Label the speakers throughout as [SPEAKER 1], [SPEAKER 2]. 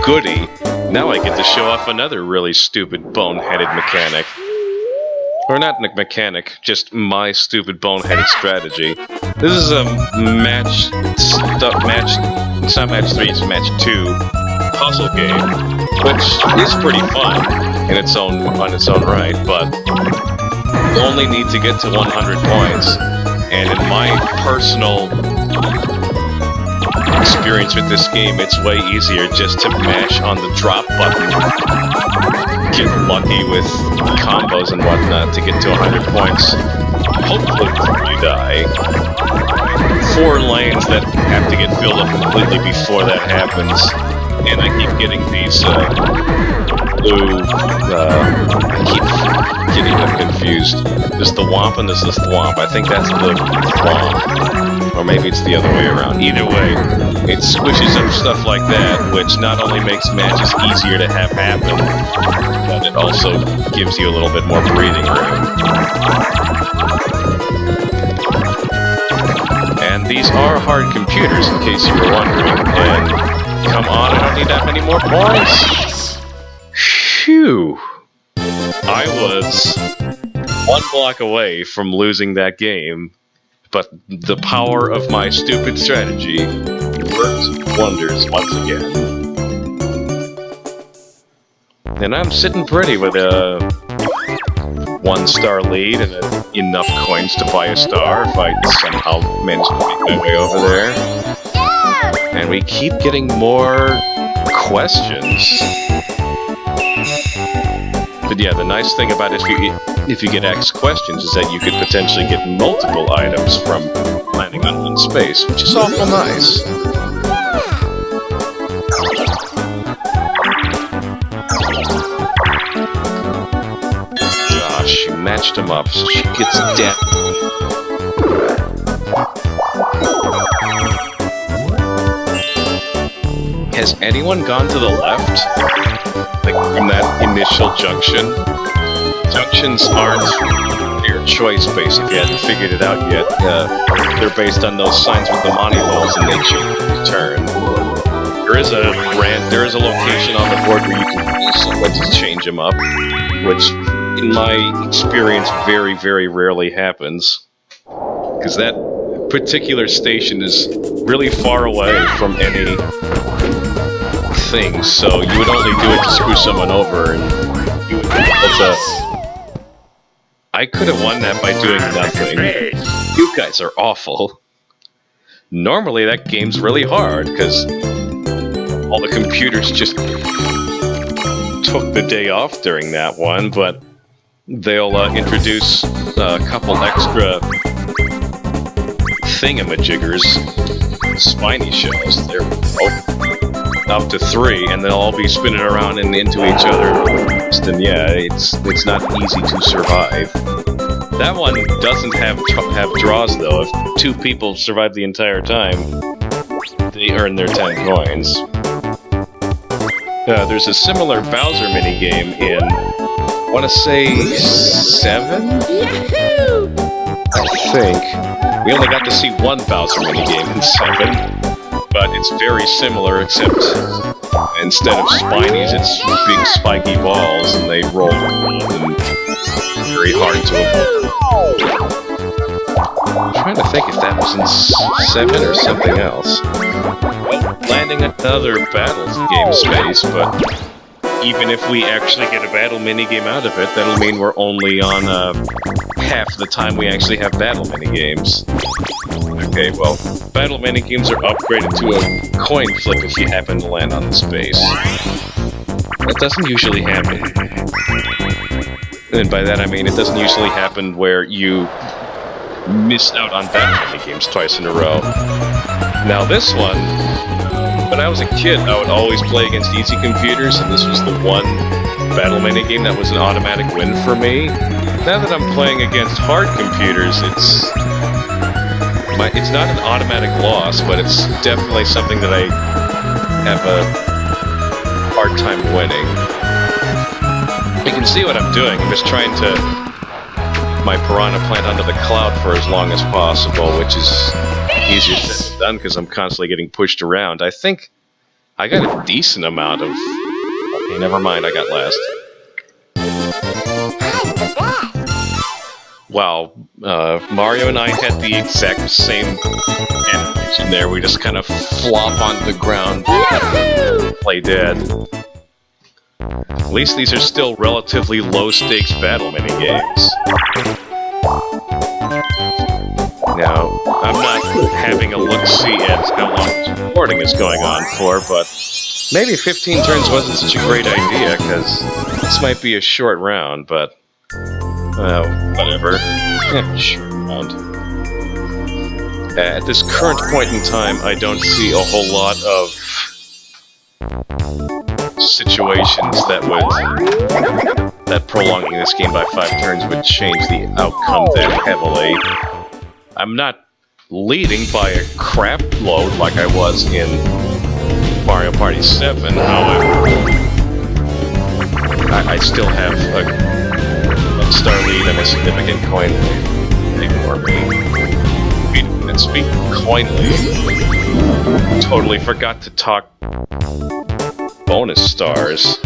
[SPEAKER 1] goody, now I get to show off another really stupid, boneheaded mechanic. Or not mechanic, just my stupid, boneheaded strategy. This is a it's not match 3, it's match 2 puzzle game, which is pretty fun on its own right, but you only need to get to 100 points. And in my personal experience with this game, it's way easier just to mash on the drop button, get lucky with combos and whatnot to get to 100 points. Hopefully before you die. 4 lanes that have to get filled up completely before that happens. And I keep getting these blue, I keep getting them confused. There's the Womp and there's the Thwomp. I think that's the Thwomp. Or maybe it's the other way around. Either way, it squishes up stuff like that, which not only makes matches easier to have happen, but it also gives you a little bit more breathing room. And these are hard computers, in case you were wondering. And come on, I don't need that many more points. Phew. I was 1 block away from losing that game, but the power of my stupid strategy worked wonders once again. And I'm sitting pretty with a 1-star lead and enough coins to buy a star if I somehow manage to make my way over there. And we keep getting more questions. But yeah, the nice thing about it, if you get X questions, is that you could potentially get multiple items from landing on one space, which is awful nice. Gosh, she matched him up, so she gets dead. Has anyone gone to the left? Like, from that initial junction? Junctions aren't your choice, basically. I haven't figured it out yet. They're based on those signs with the monopoles, and they change the turn. There is a location on the board where you can let's change them up, which, in my experience, very, very rarely happens. Because that particular station is really far away from any things, so you would only do it to screw someone over, and you would, I could have won that by doing nothing. You guys are awful. Normally that game's really hard, because all the computers just took the day off during that one, but they'll introduce a couple extra thingamajiggers, spiny shells. They're up to 3, and they'll all be spinning around and into each other. And yeah, it's not easy to survive. That one doesn't have draws though. If 2 people survive the entire time, they earn their 10 coins. There's a similar Bowser minigame in, I want to say 7?
[SPEAKER 2] Yahoo!
[SPEAKER 1] I think. We only got to see one Bowser minigame in 7. But it's very similar, except instead of spinies, it's big spiky balls, and they roll and very hard to avoid. I'm trying to think if that was in 7 or something else. Well, landing another battle game space, but even if we actually get a battle minigame out of it, that'll mean we're only on half the time we actually have battle minigames. Okay, well, battle minigames are upgraded to a coin flip if you happen to land on the space. That doesn't usually happen. And by that I mean it doesn't usually happen where you miss out on battle minigames twice in a row. Now this one, when I was a kid, I would always play against easy computers, and this was the one battle minigame that was an automatic win for me. Now that I'm playing against hard computers, it's not an automatic loss, but it's definitely something that I have a hard time winning. You can see what I'm doing. I'm just trying to my Piranha Plant under the cloud for as long as possible, which is easier said than done because I'm constantly getting pushed around. I think I got a decent amount of... Okay, never mind, I got last. Wow, Mario and I had the exact same animation there. We just kind of flop onto the ground, play dead. At least these are still relatively low-stakes battle minigames. Now, I'm not having a look-see at how long this recording is going on for, but maybe 15 turns wasn't such a great idea, because this might be a short round, but... whatever. Short round. At this current point in time, I don't see a whole lot of situations that prolonging this game by 5 turns would change the outcome that heavily. I'm not leading by a crap load like I was in Mario Party 7, however, I still have a star lead and a significant coin lead. Ignore me. And speaking of coin lead, totally forgot to talk bonus stars.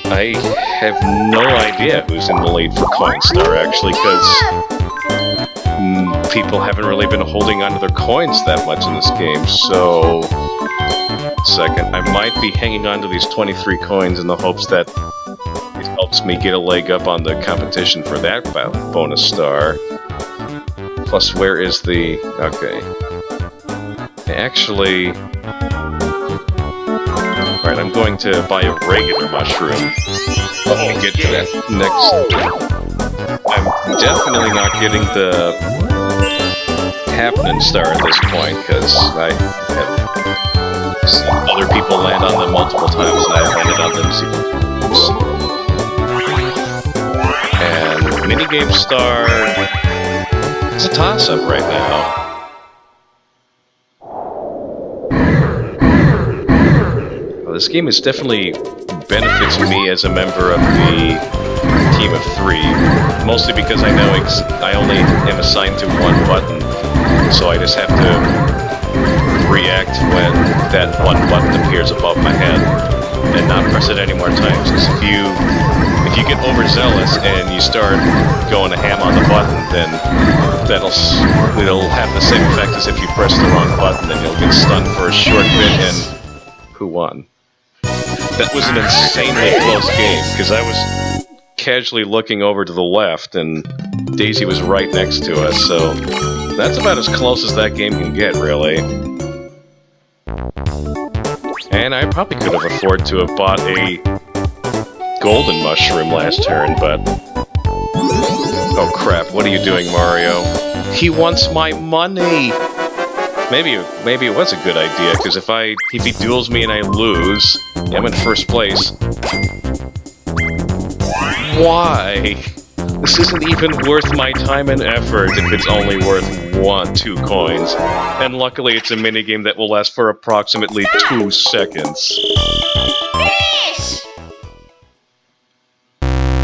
[SPEAKER 1] I have no idea who's in the lead for Coin Star, actually, because people haven't really been holding onto their coins that much in this game, so... Second, I might be hanging on to these 23 coins in the hopes that it helps me get a leg up on the competition for that bonus star. Plus, where is the... Okay. Actually... Alright, I'm going to buy a regular mushroom. Let me get to that next... I'm definitely not getting the Happening Star at this point, because I have seen other people land on them multiple times, and I've landed on them several times. And Minigame Star... It's a toss-up right now. This game is definitely benefits me as a member of the team of 3, mostly because I know I only am assigned to one button, so I just have to react when that one button appears above my head, and not press it any more times. Because if you get overzealous and you start going to ham on the button, then it'll have the same effect as if you press the wrong button, and you'll get stunned for a short bit, and who won? That was an insanely close game, because I was casually looking over to the left, and Daisy was right next to us, so that's about as close as that game can get, really. And I probably could have afforded to have bought a golden mushroom last turn, but... Oh crap, what are you doing, Mario? He wants my money! Maybe it was a good idea, because if he duels me and I lose, I'm in first place. Why? This isn't even worth my time and effort if it's only worth 2 coins. And luckily it's a minigame that will last for approximately 2 seconds.
[SPEAKER 2] Fish!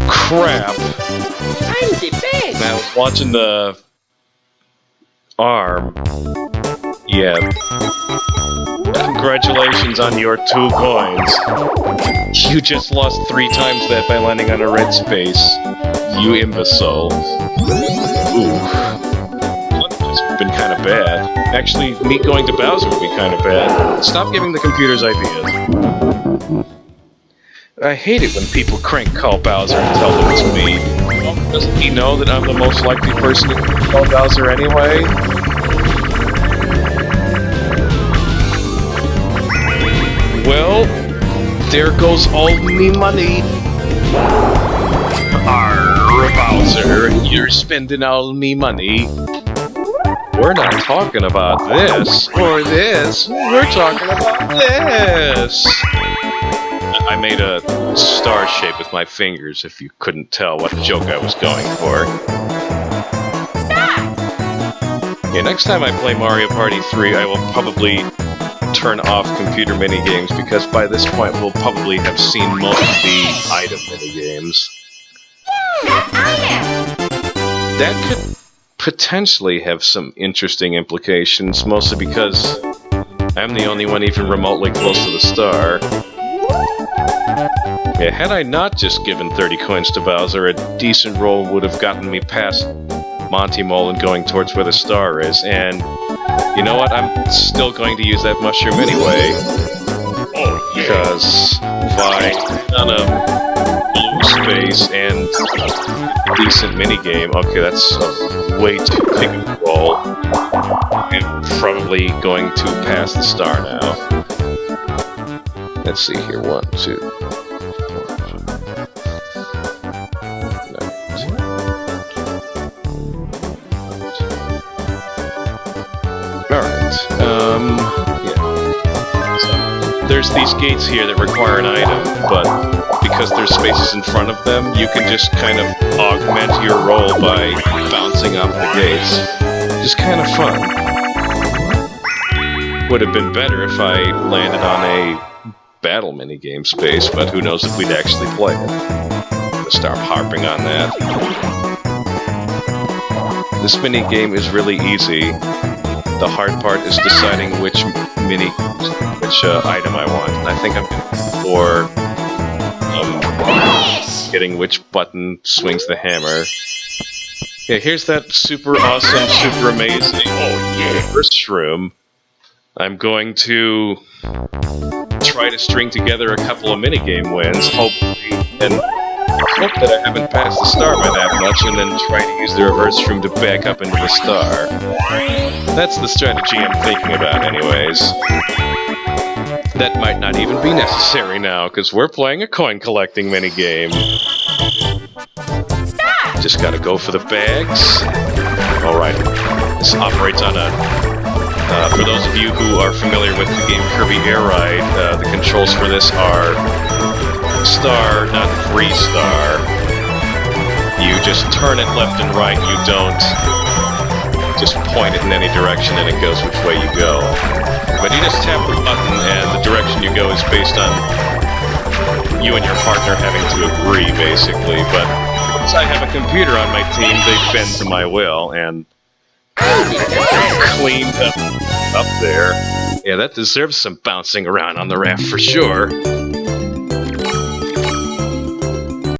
[SPEAKER 1] Crap!
[SPEAKER 2] I'm the best!
[SPEAKER 1] Now, I was watching the... arm. Yeah. Congratulations on your 2 coins. You just lost 3 times that by landing on a red space. You imbecile. Ooh. That would have been kind of bad. Actually, me going to Bowser would be kind of bad. Stop giving the computers ideas. I hate it when people crank call Bowser and tell them it's me. Doesn't he know that I'm the most likely person to call Bowser anyway? Well, there goes all me money. Arr, Bowser, you're spending all me money. We're not talking about this or this. We're talking about this. I made a star shape with my fingers, if you couldn't tell what joke I was going for. Yeah, next time I play Mario Party 3, I will probably turn off computer minigames, because by this point we'll probably have seen most of the item minigames. That could potentially have some interesting implications, mostly because I'm the only one even remotely close to the star. Yeah, had I not just given 30 coins to Bowser, a decent roll would have gotten me past Monty Mole and going towards where the star is, and you know what? I'm still going to use that mushroom anyway. Because by on a blue space and decent minigame, okay, that's a way too big of a roll. I'm probably going to pass the star now. Let's see here, 1, 2, 4, 5. Alright, yeah. So, there's these gates here that require an item, but because there's spaces in front of them, you can just kind of augment your roll by bouncing off the gates. Just kind of fun. Would have been better if I landed on a battle minigame space, but who knows if we'd actually play it. I'm gonna start harping on that. This minigame is really easy. The hard part is deciding which item I want. And I think I'm going for getting which button swings the hammer. Yeah, here's that super awesome, super amazing, first shroom. I'm going to try to string together a couple of minigame wins, hopefully, and hope that I haven't passed the star by that much, and then try to use the reverse shroom to back up into the star. That's the strategy I'm thinking about anyways. That might not even be necessary now, because we're playing a coin collecting minigame. Just gotta go for the bags. Alright, this operates on a... for those of you who are familiar with the game Kirby Air Ride, the controls for this are star, not free star. You just turn it left and right, you don't just point it in any direction and it goes which way you go. But you just tap the button and the direction you go is based on you and your partner having to agree, basically. But since I have a computer on my team, they bend to my will, and cleaned up there. Yeah, that deserves some bouncing around on the raft for sure.